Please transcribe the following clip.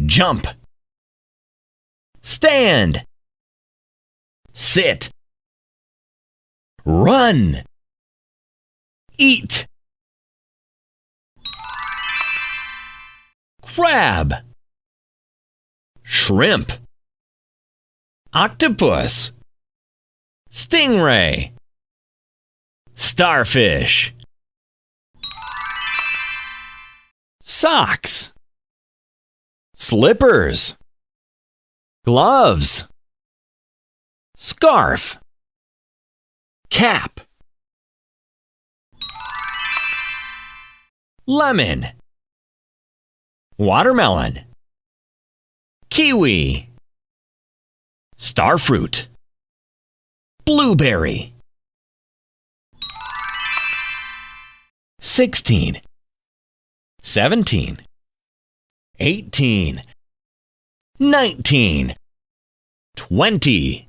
Jump. Stand. Sit. Run. Eat. Crab. Shrimp. Octopus. Stingray. Starfish. Socks. Slippers. Gloves. Scarf. Cap. Lemon. Watermelon. Kiwi. Starfruit. Blueberry. 16, 17, 18, 19, 20.